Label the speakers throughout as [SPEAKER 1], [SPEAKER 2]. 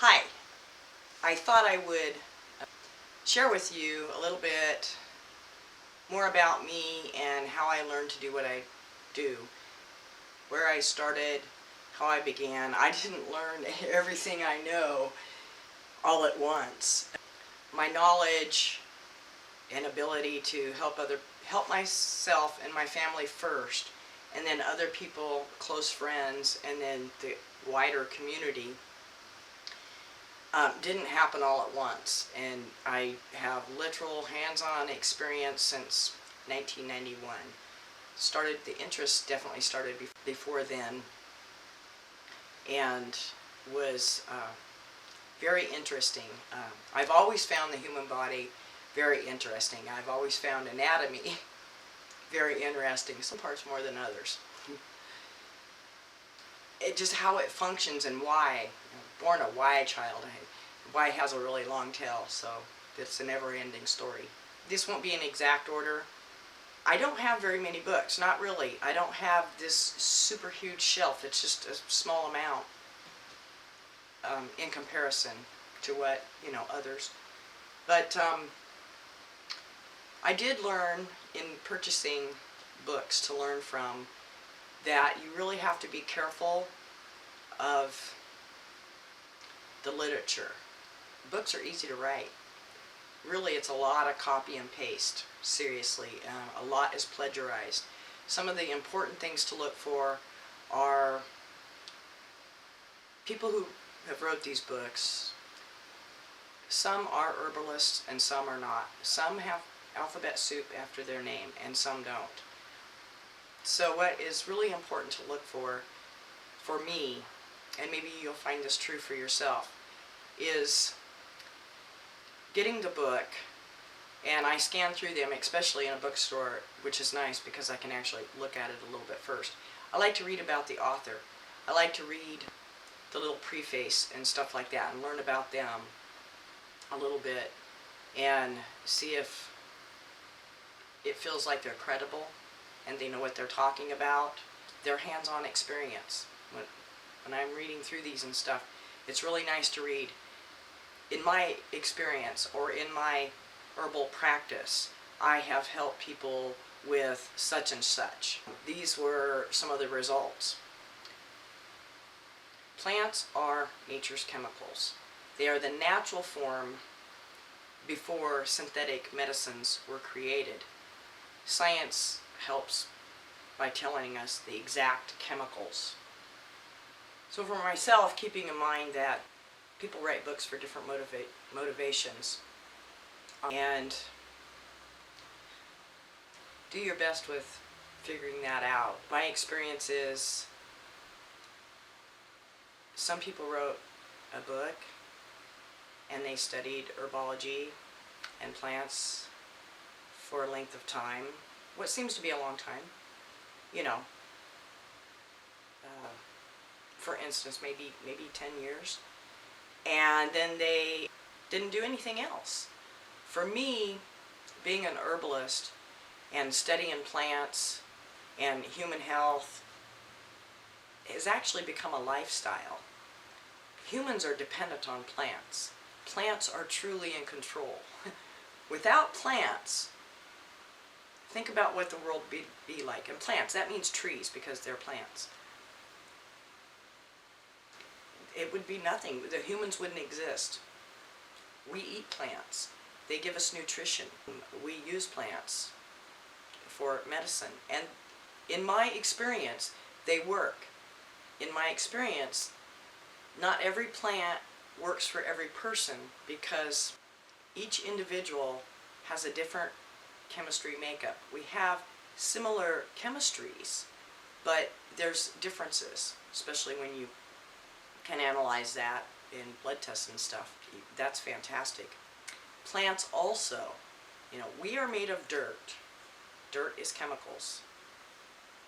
[SPEAKER 1] Hi, I thought I would share with you a little bit more about me and how I learned to do what I do, where I started, how I began. I didn't learn everything I know all at once. My knowledge and ability to help myself and my family first, and then other people, close friends, and then the wider community didn't happen all at once, and I have literal hands-on experience since 1991. The interest definitely started before then, and was very interesting. I've always found the human body very interesting. I've always found anatomy very interesting, some parts more than others. Just how it functions and why. Born a why child. Why has a really long tail, so it's a never-ending story. This won't be in exact order. I don't have very many books, not really. I don't have this super huge shelf. It's just a small amount in comparison to what, others. But I did learn in purchasing books to learn from that you really have to be careful of the literature. Books are easy to write. Really, it's a lot of copy and paste, seriously. A lot is plagiarized. Some of the important things to look for are people who have wrote these books. Some are herbalists and some are not. Some have alphabet soup after their name and some don't. So what is really important to look for me, and maybe you'll find this true for yourself, is getting the book, and I scan through them, especially in a bookstore, which is nice because I can actually look at it a little bit first. I like to read about the author. I like to read the little preface and stuff like that and learn about them a little bit and see if it feels like they're credible and they know what they're talking about. Their hands-on experience. When I'm reading through these and stuff, it's really nice to read. In my experience or in my herbal practice, I have helped people with such and such. These were some of the results. Plants are nature's chemicals. They are the natural form before synthetic medicines were created. Science helps by telling us the exact chemicals. So for myself, keeping in mind that people write books for different motivations, and do your best with figuring that out. My experience is some people wrote a book and they studied herbology and plants for a length of time, what seems to be a long time, for instance, maybe 10 years, and then they didn't do anything else. For me, being an herbalist and studying plants and human health has actually become a lifestyle. Humans are dependent on plants. Plants are truly in control. Without plants, think about what the world would be like. And plants, that means trees because they're plants. It would be nothing. The humans wouldn't exist. We eat plants. They give us nutrition. We use plants for medicine. And in my experience, they work. In my experience, not every plant works for every person because each individual has a different chemistry makeup. We have similar chemistries, but there's differences, especially when you can analyze that in blood tests and stuff. That's fantastic. Plants also, we are made of dirt. Dirt is chemicals.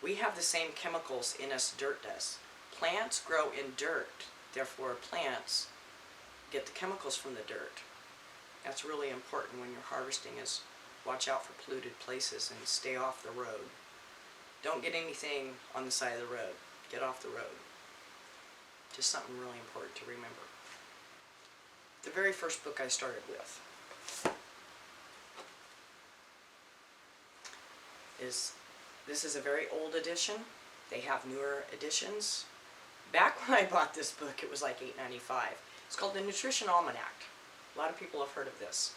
[SPEAKER 1] We have the same chemicals in us dirt does. Plants grow in dirt, therefore plants get the chemicals from the dirt. That's really important when you're harvesting, is watch out for polluted places and stay off the road. Don't get anything on the side of the road. Get off the road. Just something really important to remember. the very first book I started with this is a very old edition. They have newer editions. Back when I bought this book, it was like $8.95. It's called the Nutrition Almanac. A lot of people have heard of this.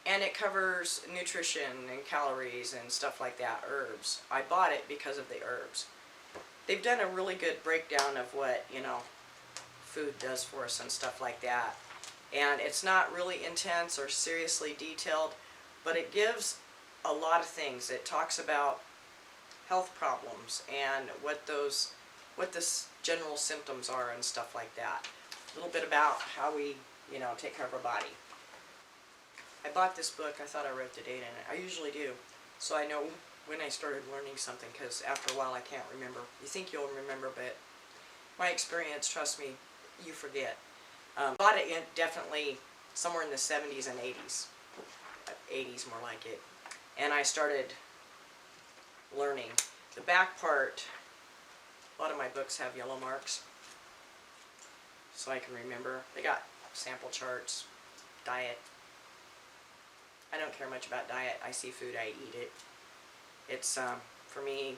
[SPEAKER 1] And it covers nutrition and calories and stuff like that, herbs. I bought it because of the herbs. They've done a really good breakdown of what, food does for us and stuff like that. And it's not really intense or seriously detailed, but it gives a lot of things. It talks about health problems and what the general symptoms are and stuff like that. A little bit about how we, take care of our body. I bought this book. I thought I wrote the date in it. I usually do, so I know when I started learning something, because after a while I can't remember. You think you'll remember, but my experience, trust me, you forget. Bought it definitely somewhere in the 70s and 80s. 80s more like it. And I started learning. The back part, a lot of my books have yellow marks, so I can remember. They got sample charts, diet. I don't care much about diet. I see food, I eat it. It's, for me,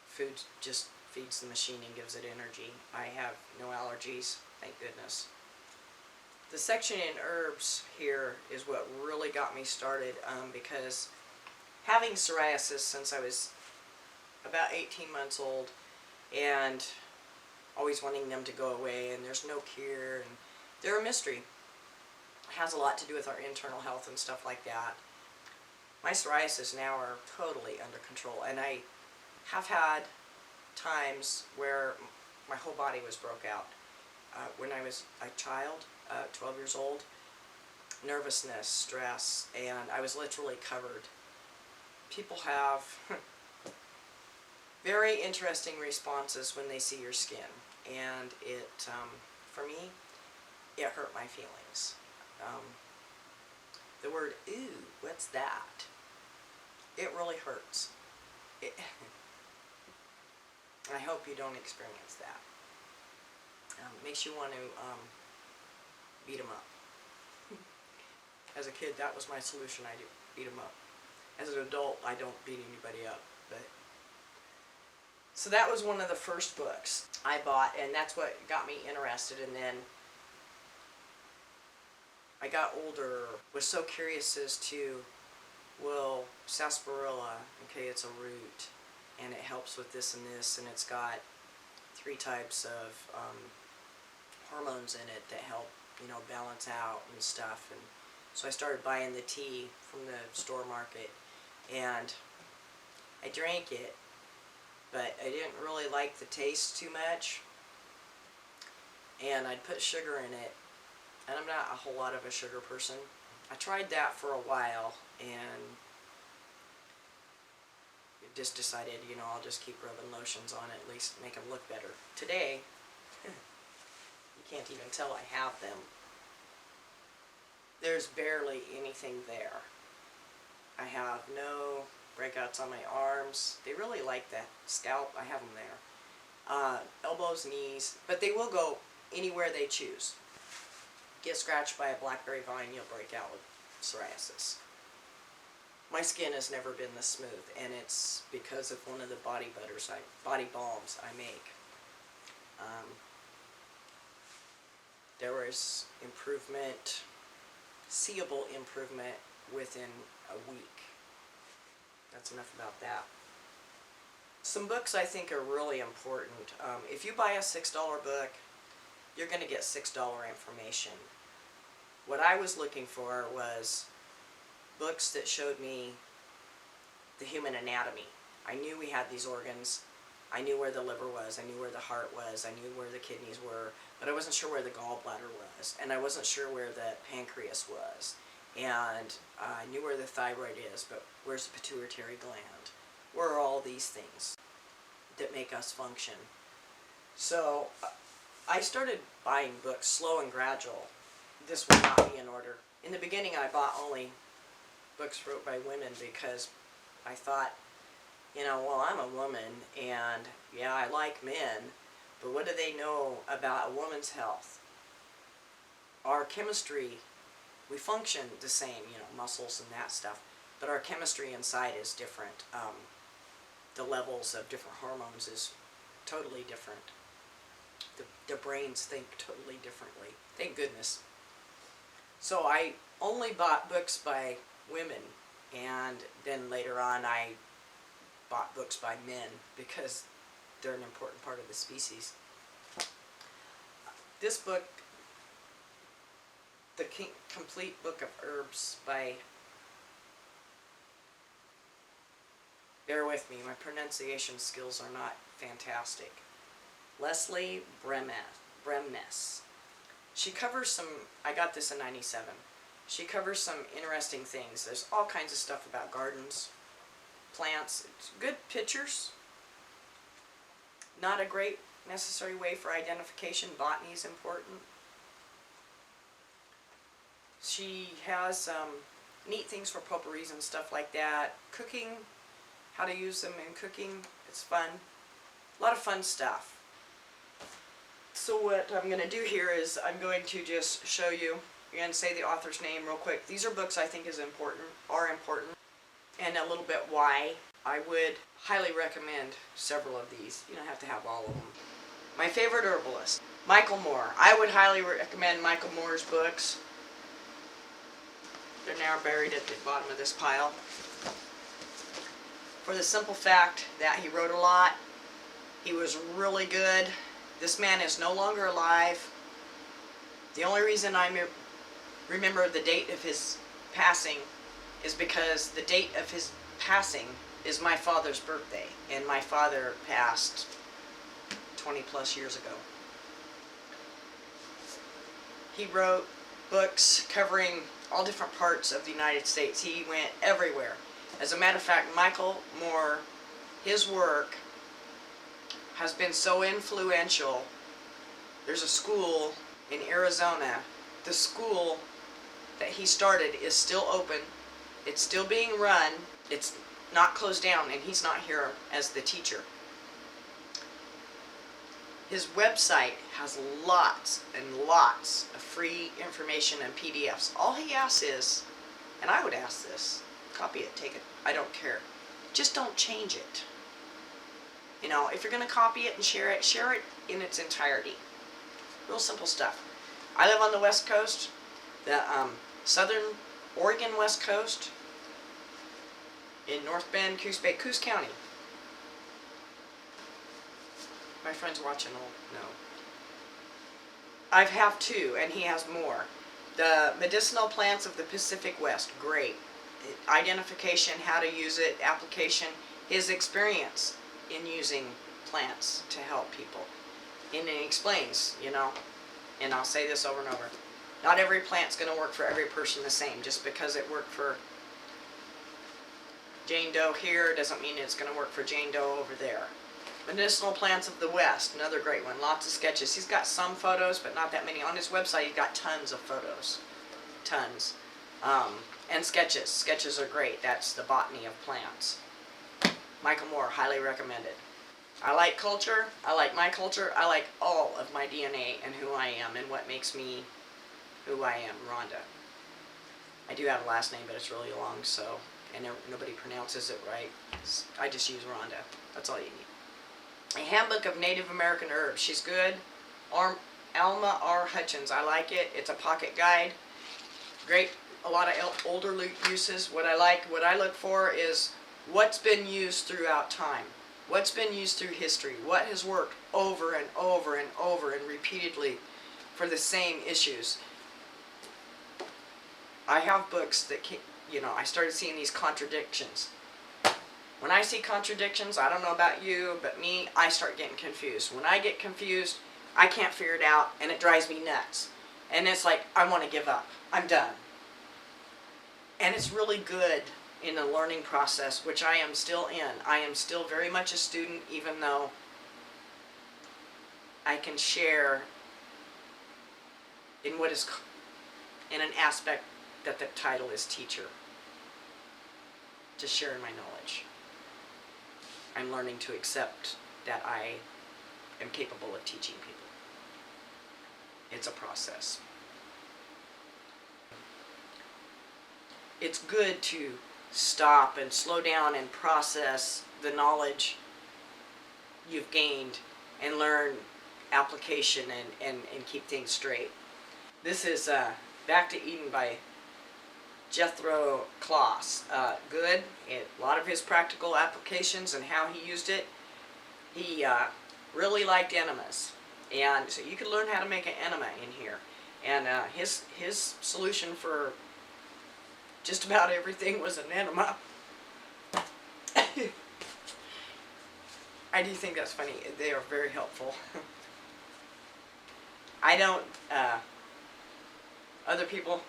[SPEAKER 1] food just feeds the machine and gives it energy. I have no allergies, thank goodness. The section in herbs here is what really got me started, because having psoriasis since I was about 18 months old, and always wanting them to go away, and there's no cure, and they're a mystery. It has a lot to do with our internal health and stuff like that. My psoriasis now are totally under control, and I have had times where my whole body was broke out. When I was a child, 12 years old, nervousness, stress, and I was literally covered. People have very interesting responses when they see your skin, and it, for me, it hurt my feelings. The word, "ooh, what's that?" It really hurts. I hope you don't experience that. Makes you want to beat them up. As a kid, that was my solution. I do beat them up. As an adult, I don't beat anybody up. So that was one of the first books I bought, and that's what got me interested. And then I got older, was so curious as to, well, sarsaparilla, okay, it's a root, and it helps with this and this, and it's got 3 types of hormones in it that help, balance out and stuff. And so I started buying the tea from the store market, and I drank it, but I didn't really like the taste too much, and I'd put sugar in it, and I'm not a whole lot of a sugar person. I tried that for a while, and just decided, I'll just keep rubbing lotions on it, at least make them look better. Today, you can't even tell I have them. There's barely anything there. I have no breakouts on my arms. They really like that scalp. I have them there. Elbows, knees, but they will go anywhere they choose. Get scratched by a blackberry vine, you'll break out with psoriasis. My skin has never been this smooth, and it's because of one of the body balms I make. There was improvement, seeable improvement within a week. That's enough about that. Some books I think are really important. If you buy a $6 book, you're going to get $6 information. What I was looking for was books that showed me the human anatomy. I knew we had these organs. I knew where the liver was. I knew where the heart was. I knew where the kidneys were. But I wasn't sure where the gallbladder was. And I wasn't sure where the pancreas was. And I knew where the thyroid is, but where's the pituitary gland? Where are all these things that make us function? So I started buying books slow and gradual. This will not be in order. In the beginning, I bought only books wrote by women because I thought, well, I'm a woman, and yeah, I like men, but what do they know about a woman's health? our chemistry, we function the same, you know, muscles and that stuff, but our chemistry inside is different. The levels of different hormones is totally different. The brains think totally differently. Thank goodness. So I only bought books by women, and then later on I bought books by men because they're an important part of the species. This book, The Complete Book of Herbs by, bear with me, my pronunciation skills are not fantastic, Leslie Bremnes. She covers some, I got this in '97. She covers some interesting things. There's all kinds of stuff about gardens, plants, good pictures. Not a great necessary way for identification. Botany is important. She has neat things for potpourris and stuff like that. Cooking, how to use them in cooking. It's fun. A lot of fun stuff. So what I'm going to do here is I'm going to just show you and say the author's name real quick. These are books I think are important, and a little bit why. I would highly recommend several of these. You don't have to have all of them. My favorite herbalist, Michael Moore. I would highly recommend Michael Moore's books. They're now buried at the bottom of this pile. For the simple fact that he wrote a lot. He was really good. This man is no longer alive. The only reason I remember the date of his passing is because the date of his passing is my father's birthday, and my father passed 20 plus years ago. He wrote books covering all different parts of the United States. He went everywhere. As a matter of fact, Michael Moore, his work has been so influential. There's a school in Arizona. The school that he started is still open. It's still being run. It's not closed down, and he's not here as the teacher. His website has lots and lots of free information and PDFs. All he asks is, and I would ask this, copy it, take it, I don't care. Just don't change it. You know, if you're going to copy it and share it in its entirety. Real simple stuff. I live on the West Coast, the southern Oregon West Coast, in North Bend, Coos County. My friends watching will know. I have two, and he has more. The medicinal plants of the Pacific West, great. Identification, how to use it, application, his experience in using plants to help people. And he explains, you know, and I'll say this over and over, not every plant's going to work for every person the same. Just because it worked for Jane Doe here doesn't mean it's going to work for Jane Doe over there. Medicinal plants of the West, another great one. Lots of sketches. He's got some photos, but not that many. On his website, he's got tons of photos. Tons. And sketches. Sketches are great. That's the botany of plants. Michael Moore, highly recommended. I like culture. I like my culture. I like all of my DNA and who I am and what makes me who I am, Rhonda. I do have a last name, but it's really long, so, and nobody pronounces it right. I just use Rhonda. That's all you need. A Handbook of Native American Herbs. She's good. Alma R. Hutchins. I like it. It's a pocket guide. Great. A lot of older uses. What I look for is what's been used throughout time. What's been used through history. What has worked over and over and over and repeatedly for the same issues. I have books that, you know, I started seeing these contradictions. When I see contradictions, I don't know about you, but me, I start getting confused. When I get confused, I can't figure it out, and it drives me nuts. And it's like, I want to give up. I'm done. And it's really good in the learning process, which I am still in. I am still very much a student, even though I can share in what is, in an aspect that the title is teacher. Just sharing my knowledge. I'm learning to accept that I am capable of teaching people. It's a process. it's good to stop and slow down and process the knowledge you've gained and learn application and keep things straight. This is Back to Eden by Jethro Kloss. Good. A lot of his practical applications and how he used it. He really liked enemas. And so you could learn how to make an enema in here. And his solution for just about everything was an enema. I do think that's funny. They are very helpful. I don't, other people,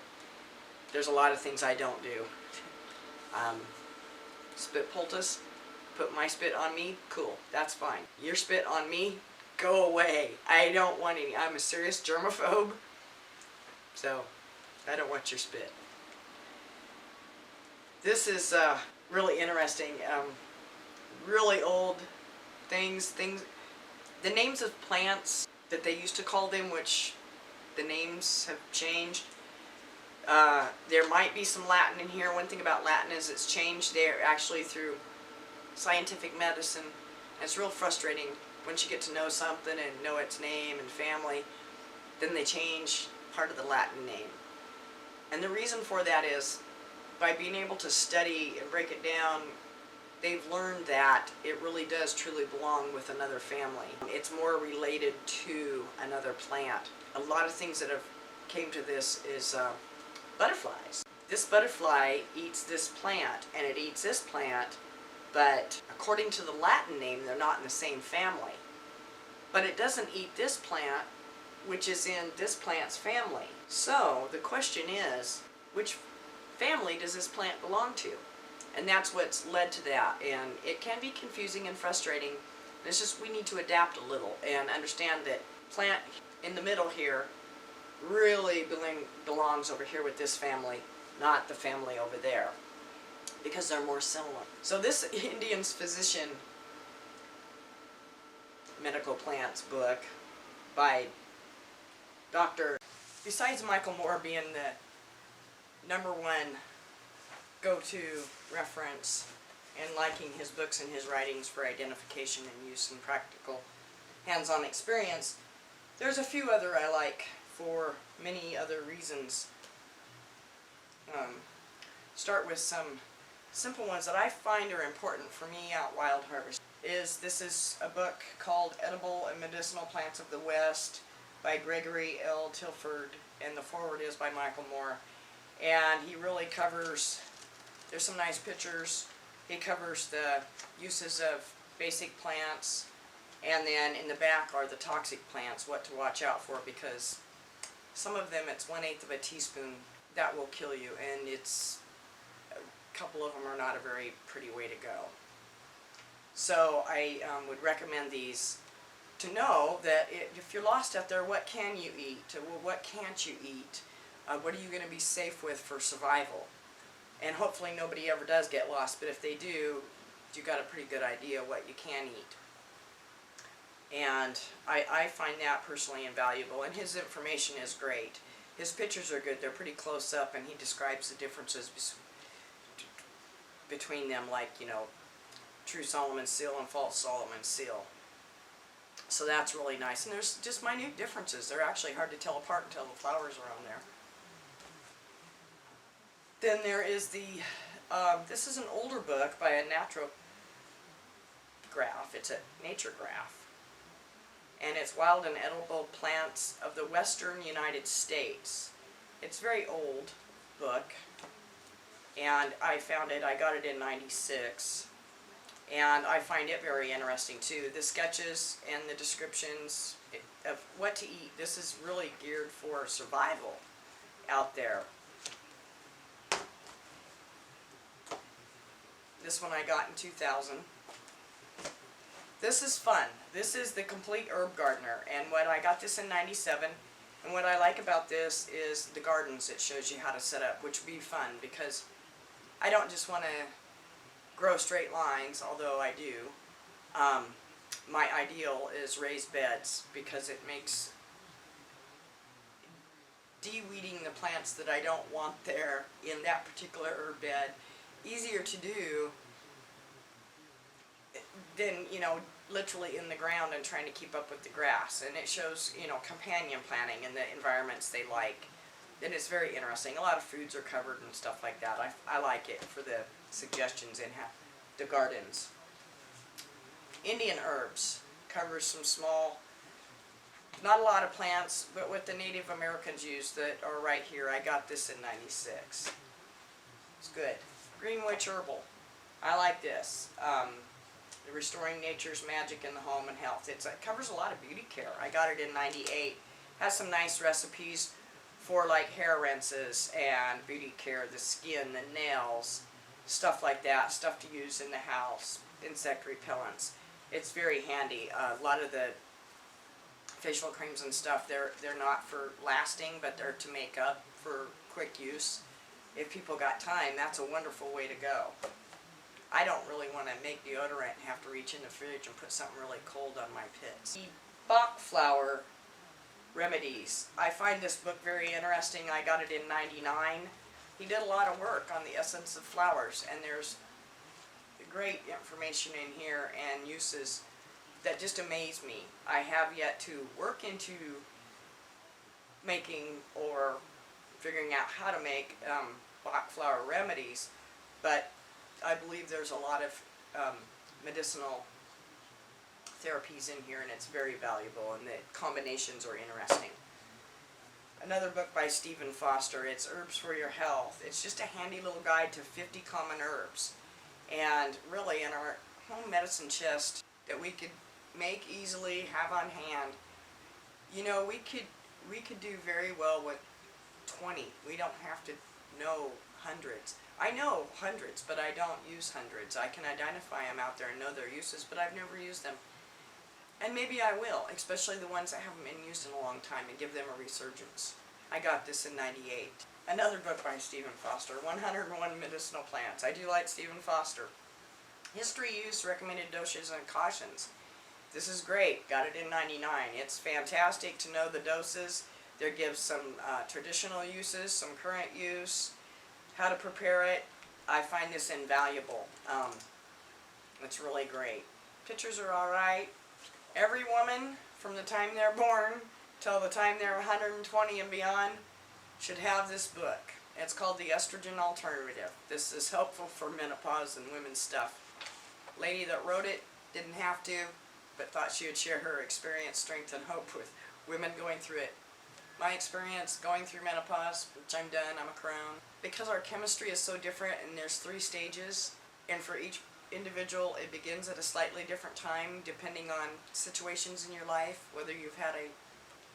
[SPEAKER 1] there's a lot of things I don't do. Spit poultice, put my spit on me, cool, that's fine. Your spit on me, go away. I don't want any. I'm a serious germaphobe, so I don't want your spit. This is really interesting. Really old things. The names of plants that they used to call them, which the names have changed. There might be some Latin in here. One thing about Latin is it's changed there actually through scientific medicine. And it's real frustrating once you get to know something and know its name and family, then they change part of the Latin name. And the reason for that is by being able to study and break it down, they've learned that it really does truly belong with another family. It's more related to another plant. A lot of things that have came to this is butterflies. This butterfly eats this plant and it eats this plant, but according to the Latin name, they're not in the same family. But it doesn't eat this plant, which is in this plant's family. So the question is, which family does this plant belong to? And that's what's led to that. And it can be confusing and frustrating. It's just we need to adapt a little and understand that plant in the middle here really belongs over here with this family, not the family over there, because they're more similar. So this Indian's Physician Medical Plants book by Dr. Besides Michael Moore being the #1 go-to reference and liking his books and his writings for identification and use and practical hands-on experience, there's a few other I like for many other reasons. Start with some simple ones that I find are important for me out wild harvest. This is a book called Edible and Medicinal Plants of the West by Gregory L. Tilford, and the foreword is by Michael Moore. And he really covers, there's some nice pictures, he covers the uses of basic plants, and then in the back are the toxic plants, what to watch out for, because some of them it's 1/8 of a teaspoon that will kill you, and it's a couple of them are not a very pretty way to go. So I would recommend these to know that if you're lost out there, what can you eat? Well, what can't you eat? What are you going to be safe with for survival? And hopefully nobody ever does get lost, but if they do, you got a pretty good idea what you can eat. And I find that personally invaluable, and his information is great. His pictures are good, they're pretty close up, and he describes the differences between them, like, you know, true Solomon's seal and false Solomon's seal. So that's really nice, and there's just minute differences. They're actually hard to tell apart until the flowers are on there. Then there is this is an older book by a naturograph. It's a nature graph. And it's Wild and Edible Plants of the Western United States. It's a very old book, and I found it, I got it in '96, and I find it very interesting too. The sketches and the descriptions of what to eat, this is really geared for survival out there. This one I got in 2000. This is fun. This is The Complete Herb Gardener, and I got this in '97, and what I like about this is the gardens it shows you how to set up, which would be fun because I don't just want to grow straight lines, although I do. My ideal is raised beds because it makes de-weeding the plants that I don't want there in that particular herb bed easier to do than, you know, literally in the ground and trying to keep up with the grass. And it shows, you know, companion planting in the environments they like. And it's very interesting. A lot of foods are covered and stuff like that. I like it for the suggestions in the gardens. Indian herbs covers some small, not a lot of plants, but what the Native Americans use that are right here. I got this in '96. It's good. Green Witch Herbal. I like this. Restoring Nature's Magic in the Home and Health. It covers a lot of beauty care. I got it in '98. Has some nice recipes for like hair rinses and beauty care, the skin, the nails, stuff like that, stuff to use in the house, insect repellents. It's very handy. A lot of the facial creams and stuff, they're not for lasting, but they're to make up for quick use. If people got time, that's a wonderful way to go. I don't really want to make deodorant and have to reach in the fridge and put something really cold on my pits. The Bach flower remedies. I find this book very interesting. I got it in '99. He did a lot of work on the essence of flowers, and there's great information in here and uses that just amaze me. I have yet to work into making or figuring out how to make Bach flower remedies, but I believe there's a lot of medicinal therapies in here, and it's very valuable, and the combinations are interesting. Another book by Stephen Foster, it's Herbs for Your Health. It's just a handy little guide to 50 common herbs, and really in our home medicine chest that we could make easily, have on hand. You know, we could do very well with 20. We don't have to know hundreds. I know hundreds, but I don't use hundreds. I can identify them out there and know their uses, but I've never used them. And maybe I will, especially the ones that haven't been used in a long time, and give them a resurgence. I got this in '98. Another book by Stephen Foster, 101 Medicinal Plants. I do like Stephen Foster. History, use, recommended doses, and cautions. This is great. Got it in '99. It's fantastic to know the doses. There gives some traditional uses, some current use, how to prepare it. I find this invaluable. It's really great. Pictures are alright. Every woman from the time they're born till the time they're 120 and beyond should have this book. It's called The Estrogen Alternative. This is helpful for menopause and women's stuff. Lady that wrote it didn't have to, but thought she would share her experience, strength, and hope with women going through it. My experience going through menopause, which I'm done, I'm a crone. Because our chemistry is so different and there's 3 stages, and for each individual it begins at a slightly different time depending on situations in your life, whether you've had a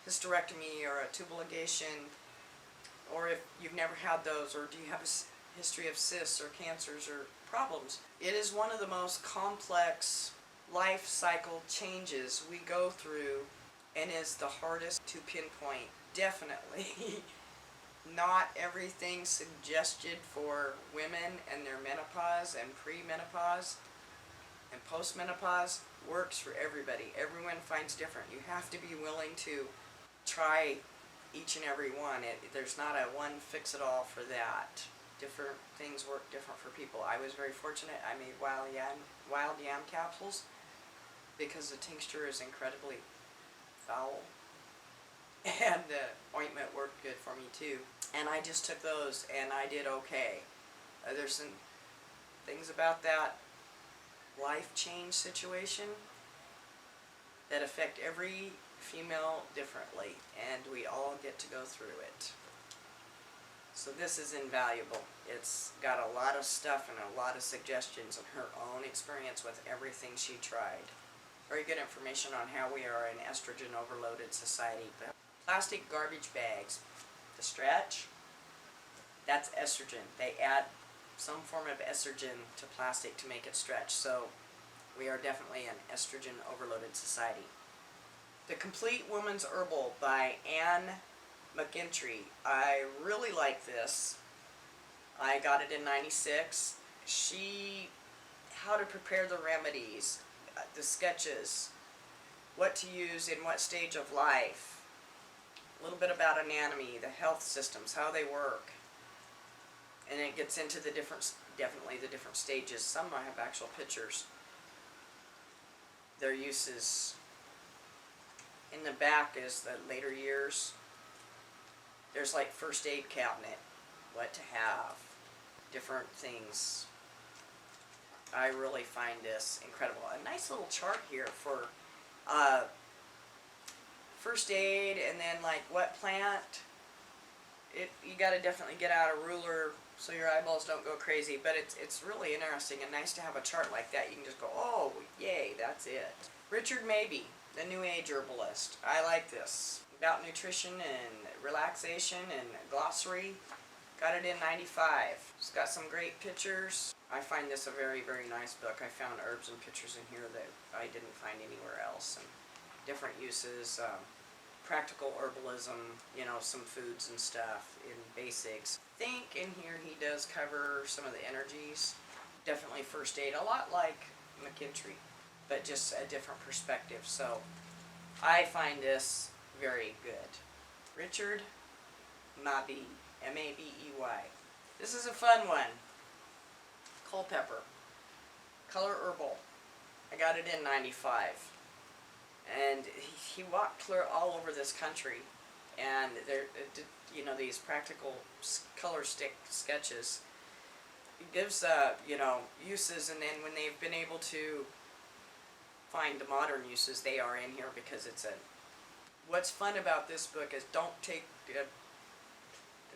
[SPEAKER 1] hysterectomy or a tubal ligation, or if you've never had those, or do you have a history of cysts or cancers or problems. It is one of the most complex life cycle changes we go through and is the hardest to pinpoint. Definitely not everything suggested for women and their menopause and pre-menopause and post-menopause works for everybody. Everyone finds different. You have to be willing to try each and every one. There's not a one fix-it-all for that. Different things work different for people. I was very fortunate. I made wild yam capsules because the tincture is incredibly foul. And the ointment worked good for me too. And I just took those and I did okay. There's some things about that life change situation that affect every female differently, and we all get to go through it. So this is invaluable. It's got a lot of stuff and a lot of suggestions of her own experience with everything she tried. Very good information on how we are an estrogen overloaded society. Plastic garbage bags. The stretch, that's estrogen. They add some form of estrogen to plastic to make it stretch. So we are definitely an estrogen overloaded society. The Complete Woman's Herbal by Anne McGinty. I really like this. I got it in '96. How to prepare the remedies, the sketches, what to use in what stage of life, a little bit about anatomy, the health systems, how they work. And it gets into the definitely the different stages. Some I have actual pictures. Their uses. In the back is the later years. There's like first aid cabinet, what to have, different things. I really find this incredible. A nice little chart here for first aid, and then like what plant. You got to definitely get out a ruler so your eyeballs don't go crazy, but it's really interesting and nice to have a chart like that. You can just go, oh, yay, that's it. Richard Mabey, the New Age herbalist. I like this. About nutrition and relaxation and glossary. Got it in '95. It's got some great pictures. I find this a very, very nice book. I found herbs and pictures in here that I didn't find anywhere else, and different uses. Practical herbalism, you know, some foods and stuff in basics. I think in here he does cover some of the energies. Definitely first aid, a lot like McKintrey, but just a different perspective. So I find this very good. Richard Mabey, M-A-B-E-Y. This is a fun one. Culpeper, Color Herbal. I got it in '95. And he walked clear all over this country, and there, you know, these practical color stick sketches. He gives, you know, uses, and then when they've been able to find the modern uses, they are in here because it's a. What's fun about this book is don't take the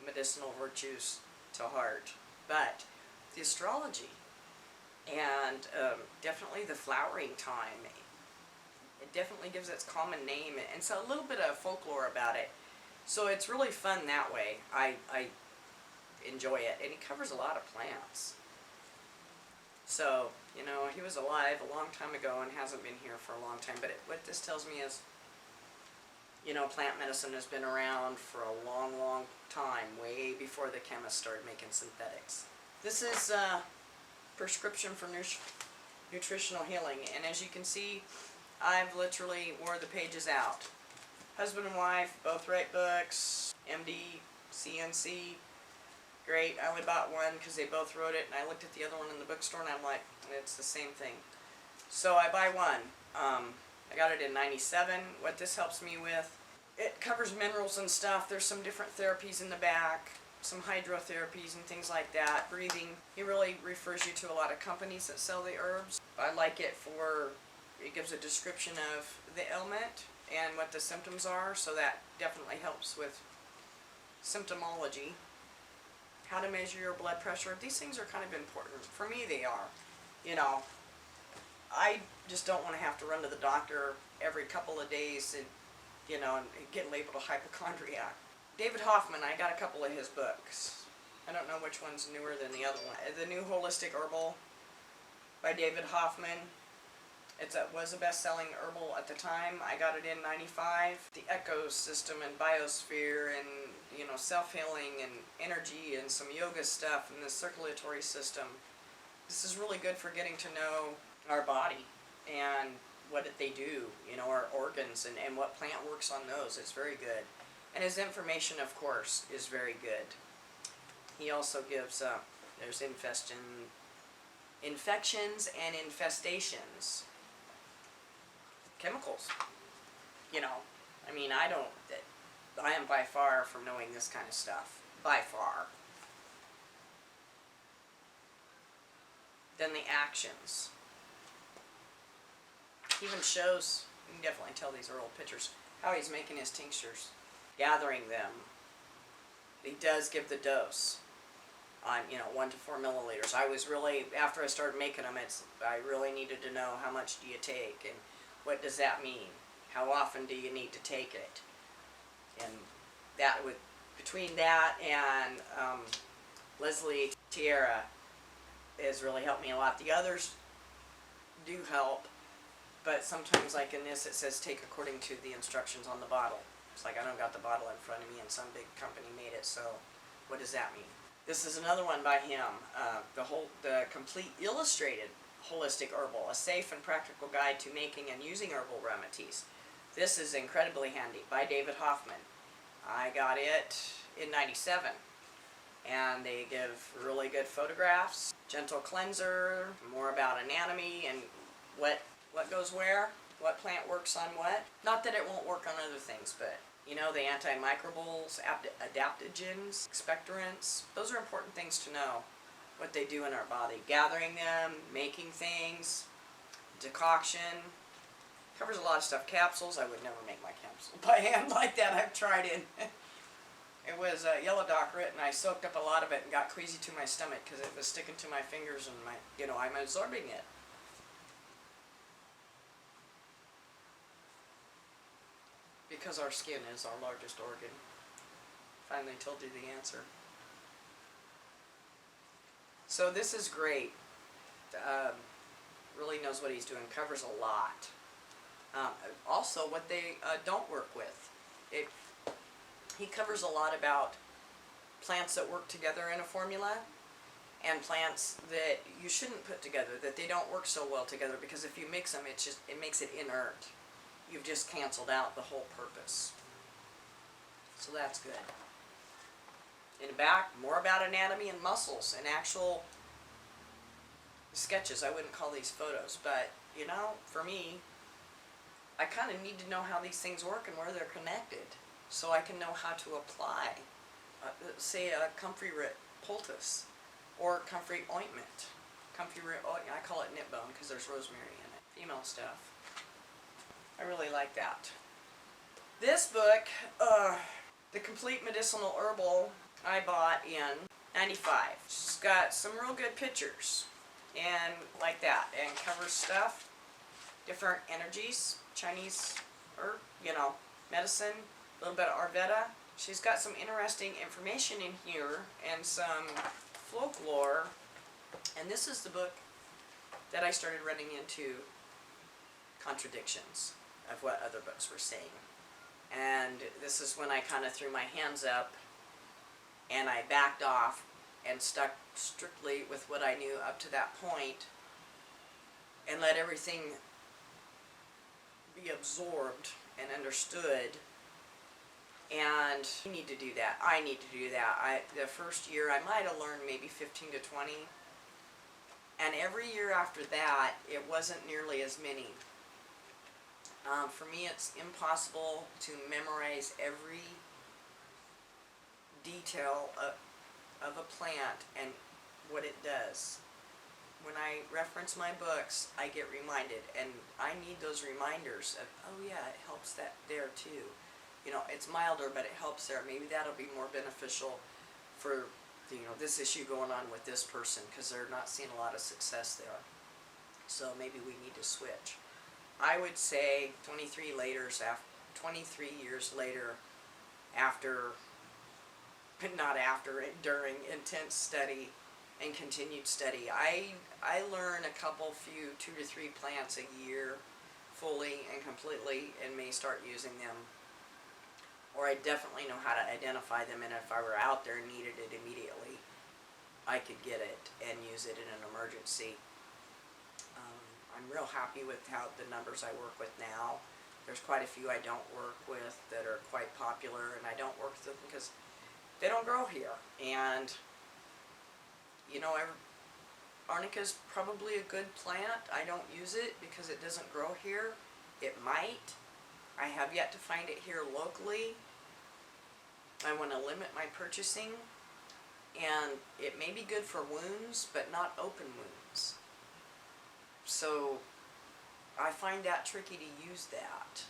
[SPEAKER 1] medicinal virtues to heart, but the astrology, and definitely the flowering time. It definitely gives its common name, and so a little bit of folklore about it. So it's really fun that way. I enjoy it, and he covers a lot of plants. So, you know, he was alive a long time ago and hasn't been here for a long time, but what this tells me is, you know, plant medicine has been around for a long, long time, way before the chemists started making synthetics. This is prescription for nutritional healing, and as you can see, I've literally wore the pages out. Husband and wife both write books. MD, CNC, great. I only bought one because they both wrote it, and I looked at the other one in the bookstore, and I'm like, it's the same thing. So I buy one. I got it in '97. What this helps me with, it covers minerals and stuff. There's some different therapies in the back, some hydrotherapies and things like that. Breathing. He really refers you to a lot of companies that sell the herbs. I like it for. It gives a description of the ailment and what the symptoms are, so that definitely helps with symptomology. How to measure your blood pressure. These things are kind of important. For me, they are. You know, I just don't want to have to run to the doctor every couple of days and, you know, and get labeled a hypochondriac. David Hoffman, I got a couple of his books. I don't know which one's newer than the other one. The New Holistic Herbal by David Hoffman. It was a best-selling herbal at the time. I got it in '95. The ecosystem and biosphere and, you know, self-healing and energy and some yoga stuff and the circulatory system. This is really good for getting to know our body and what they do, you know, our organs and what plant works on those. It's very good. And his information, of course, is very good. He also gives, there's infections and infestations. Chemicals, you know, I mean, I am by far from knowing this kind of stuff, by far. Then the actions. He even shows, you can definitely tell these are old pictures, how he's making his tinctures, gathering them. He does give the dose on, you know, 1 to 4 milliliters. I was really, after I started making them, I really needed to know how much do you take and what does that mean? How often do you need to take it? And that would, between that and Leslie Tierra has really helped me a lot. The others do help, but sometimes, like in this, it says take according to the instructions on the bottle. It's like I don't got the bottle in front of me and some big company made it, so what does that mean? This is another one by him, the complete illustrated Holistic Herbal, a safe and practical guide to making and using herbal remedies. This is incredibly handy, by David Hoffman. I got it in '97. And they give really good photographs, gentle cleanser, more about anatomy and what goes where, what plant works on what. Not that it won't work on other things, but you know, the antimicrobials, adaptogens, expectorants, those are important things to know, what they do in our body. Gathering them, making things, decoction, covers a lot of stuff. Capsules, I would never make my capsule by hand like that. I've tried it. It was a yellow doctorate, and I soaked up a lot of it and got queasy to my stomach because it was sticking to my fingers and I'm absorbing it. Because our skin is our largest organ. Finally told you the answer. So this is great. Really knows what he's doing. Covers a lot. Also, what they don't work with. He covers a lot about plants that work together in a formula and plants that you shouldn't put together, that they don't work so well together, because if you mix them, it makes it inert. You've just canceled out the whole purpose. So that's good. In the back, more about anatomy and muscles and actual sketches. I wouldn't call these photos, but you know, for me, I kind of need to know how these things work and where they're connected, so I can know how to apply, say, a comfrey root poultice or comfrey ointment. Comfrey root, I call it knit bone because there's rosemary in it. Female stuff. I really like that. This book, The Complete Medicinal Herbal, I bought in '95. It's got some real good pictures and like that, and covers stuff, different energies, Chinese herb, medicine, a little bit of Ayurveda. She's got some interesting information in here and some folklore. And this is the book that I started running into contradictions of what other books were saying. And this is when I kind of threw my hands up and I backed off and stuck strictly with what I knew up to that point and let everything be absorbed and understood. And you need to do that. I need to do that. The first year I might have learned maybe 15 to 20. And every year after that, it wasn't nearly as many. For me, it's impossible to memorize every detail of a plant and what it does. When I reference my books, I get reminded, and I need those reminders of, oh yeah, it helps that there too. It's milder, but it helps there. Maybe that'll be more beneficial for, this issue going on with this person, because they're not seeing a lot of success there. So maybe we need to switch. I would say 23 years later, during intense study and continued study, I learn a few 2 to 3 plants a year fully and completely, and may start using them. Or I definitely know how to identify them, and if I were out there and needed it immediately, I could get it and use it in an emergency. I'm real happy with how the numbers I work with now. There's quite a few I don't work with that are quite popular, and I don't work with them because they don't grow here. And Arnica's probably a good plant. I don't use it because it doesn't grow here. It might. I have yet to find it here locally. I want to limit my purchasing, and it may be good for wounds, but not open wounds. So I find that tricky to use that.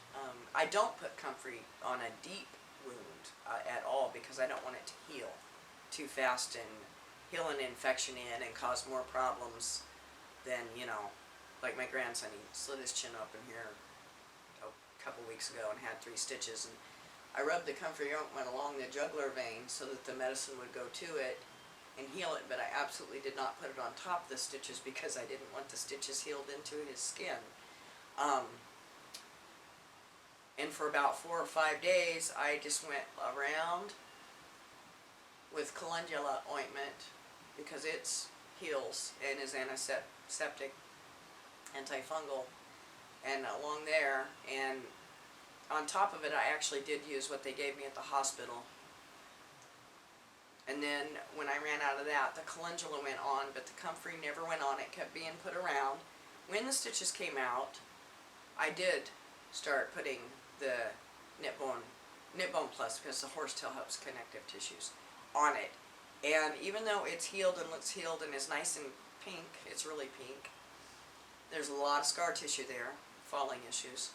[SPEAKER 1] I don't put comfrey on a deep wound at all, because I don't want it to heal too fast and heal an infection in and cause more problems than, like my grandson, he slit his chin open here a couple weeks ago and had 3 stitches, and I rubbed the comfrey ointment along the jugular vein so that the medicine would go to it and heal it, but I absolutely did not put it on top of the stitches because I didn't want the stitches healed into his skin. And for about 4 or 5 days, I just went around with calendula ointment because it heals and is antiseptic, antifungal, and along there, and on top of it, I actually did use what they gave me at the hospital. And then when I ran out of that, the calendula went on, but the comfrey never went on. It kept being put around. When the stitches came out, I did start putting the knit bone plus, because the horsetail helps connective tissues, on it. And even though it's healed and looks healed and is nice and pink, it's really pink, there's a lot of scar tissue there, falling issues.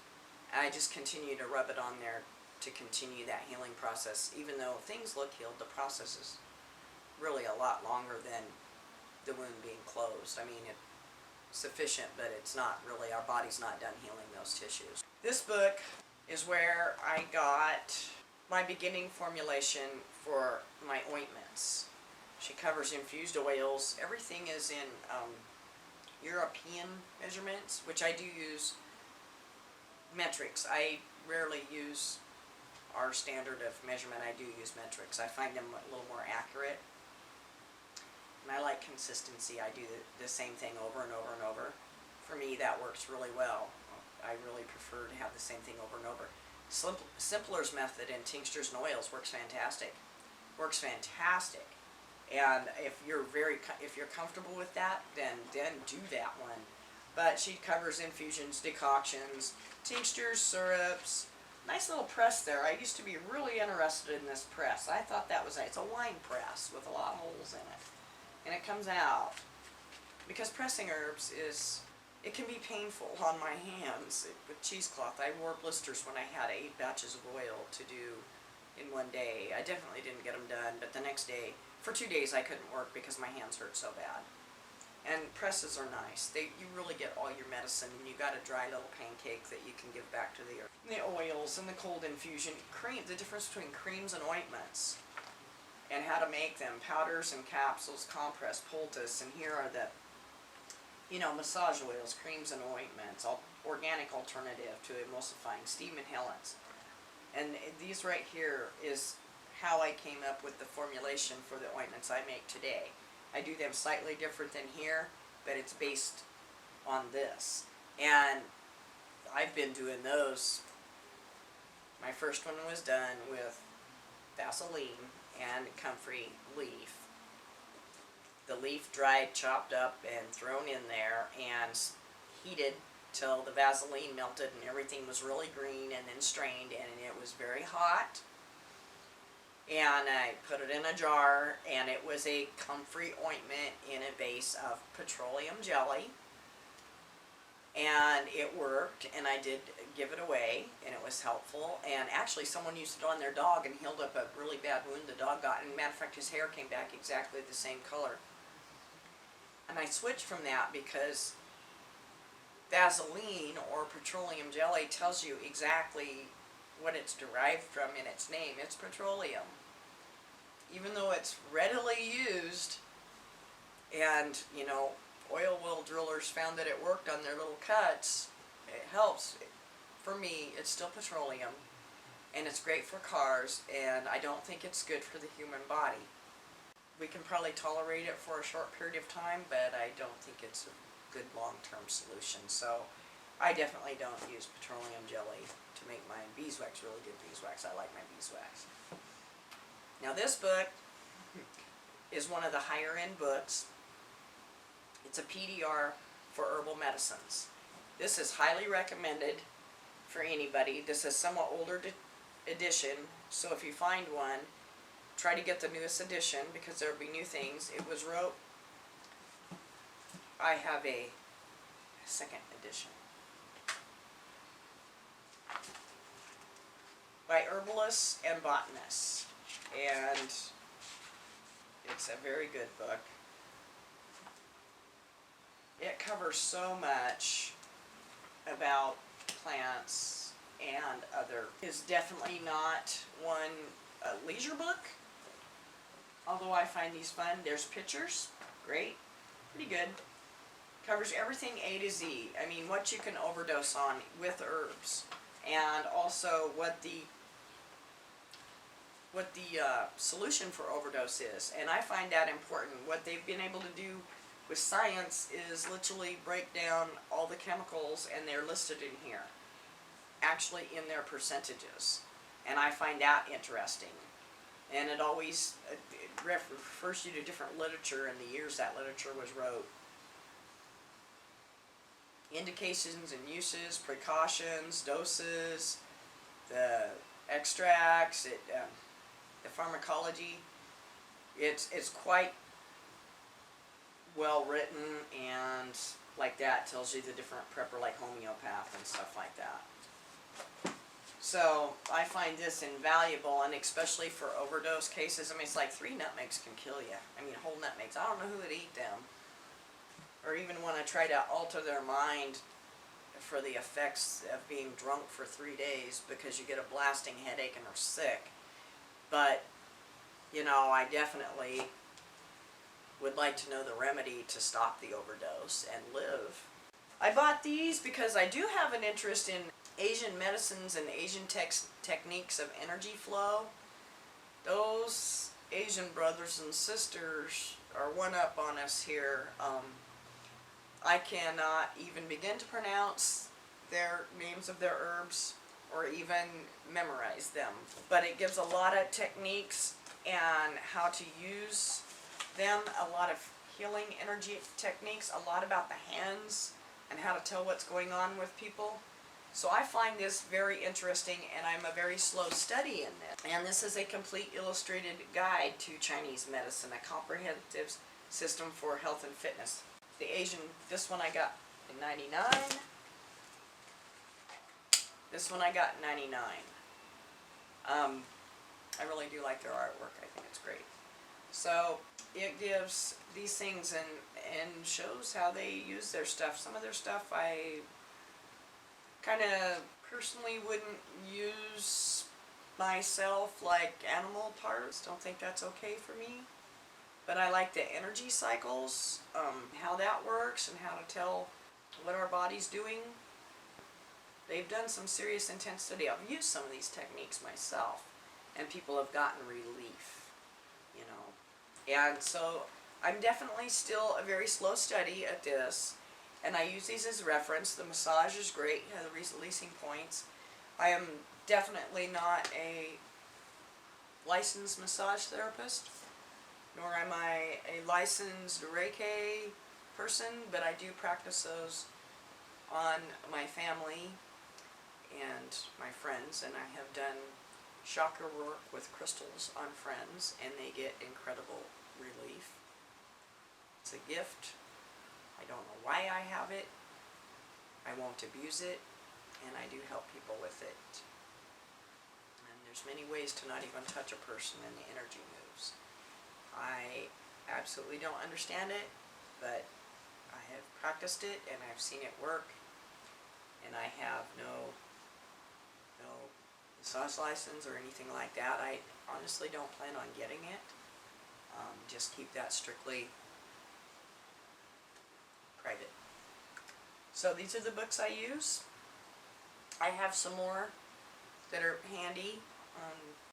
[SPEAKER 1] I just continue to rub it on there to continue that healing process. Even though things look healed, the process is really a lot longer than the wound being closed. I mean, it's sufficient, but it's not really, our body's not done healing those tissues. This book is where I got my beginning formulation for my ointments. She covers infused oils. Everything is in European measurements, which I do use metrics. I rarely use our standard of measurement. I do use metrics. I find them a little more accurate. And I like consistency. I do the same thing over and over and over. For me, that works really well. I really prefer to have the same thing over and over. Simpler's method in tinctures and oils works fantastic. Works fantastic. And if you're comfortable with that, then do that one. But she covers infusions, decoctions, tinctures, syrups. Nice little press there. I used to be really interested in this press. I thought that was it's a wine press with a lot of holes in it. And it comes out. Because pressing herbs it can be painful on my hands with cheesecloth. I wore blisters when I had 8 batches of oil to do in one day. I definitely didn't get them done, but the next day, for 2 days I couldn't work because my hands hurt so bad. And presses are nice. You really get all your medicine, and you got a dry little pancake that you can give back to the earth. The oils and the cold infusion, the difference between creams and ointments, and how to make them, powders and capsules, compress, poultice, and here are the massage oils, creams and ointments, organic alternative to emulsifying, steam inhalants. And these right here is how I came up with the formulation for the ointments I make today. I do them slightly different than here, but it's based on this. And I've been doing those. My first one was done with Vaseline and comfrey leaf. The leaf dried, chopped up, and thrown in there and heated till the Vaseline melted and everything was really green, and then strained, and it was very hot. And I put it in a jar, and it was a comfrey ointment in a base of petroleum jelly. And it worked, and I did give it away, and it was helpful. And actually someone used it on their dog and healed up a really bad wound the dog got. And matter of fact, his hair came back exactly the same color. And I switched from that because Vaseline or petroleum jelly tells you exactly what it's derived from in its name. It's petroleum. Even though it's readily used, and oil well drillers found that it worked on their little cuts, it helps. For me, it's still petroleum, and it's great for cars, and I don't think it's good for the human body. We can probably tolerate it for a short period of time, but I don't think it's a good long-term solution. So I definitely don't use petroleum jelly to make my beeswax really good beeswax. I like my beeswax. Now this book is one of the higher end books. It's a PDR for herbal medicines. This is highly recommended for anybody. This is somewhat older edition, so if you find one, try to get the newest edition because there will be new things. It was wrote, I have a second edition, by herbalists and botanists, and it's a very good book. It covers so much about plants and other. It's definitely not one leisure book, although I find these fun. There's pictures, great, pretty good. Covers everything A to Z. I mean, what you can overdose on with herbs, and also what the solution for overdose is. And I find that important. What they've been able to do with science is literally break down all the chemicals, and they're listed in here. actually in their percentages, and I find that interesting. And it always it refers you to different literature and the years that literature was wrote. Indications and uses, precautions, doses, the extracts, the pharmacology. It's quite well written, and like that tells you the different prepper, like homeopath and stuff like that. So I find this invaluable, and especially for overdose cases. I mean, it's like 3 nutmegs can kill you. I mean, whole nutmegs. I don't know who would eat them, or even want to try to alter their mind for the effects of being drunk for 3 days because you get a blasting headache and are sick. But, you know, I definitely would like to know the remedy to stop the overdose and live. I bought these because I do have an interest in Asian medicines and Asian techniques of energy flow. Those Asian brothers and sisters are one up on us here. I cannot even begin to pronounce their names of their herbs or even memorize them. But it gives a lot of techniques and how to use them, a lot of healing energy techniques, a lot about the hands and how to tell what's going on with people. So I find this very interesting, and I'm a very slow study in this. And this is a complete illustrated guide to Chinese medicine, a comprehensive system for health and fitness. The Asian, this one I got in 99. This one I got in 99. I really do like their artwork. I think it's great. So it gives these things and shows how they use their stuff. Some of their stuff I kind of personally wouldn't use myself, like animal parts. Don't think that's okay for me. But I like the energy cycles, how that works, and how to tell what our body's doing. They've done some serious intense study. I've used some of these techniques myself, and people have gotten relief, you know. And so I'm definitely still a very slow study at this, and I use these as reference. The massage is great, has the releasing points. I am definitely not a licensed massage therapist, nor am I a licensed Reiki person, but I do practice those on my family and my friends, and I have done chakra work with crystals on friends, and they get incredible relief. It's a gift. I don't know why I have it. I won't abuse it, and I do help people with it. And there's many ways to not even touch a person and the energy moves. I absolutely don't understand it, but I have practiced it and I've seen it work, and I have no massage license or anything like that. I honestly don't plan on getting it. Just keep that strictly private. So these are the books I use. I have some more that are handy.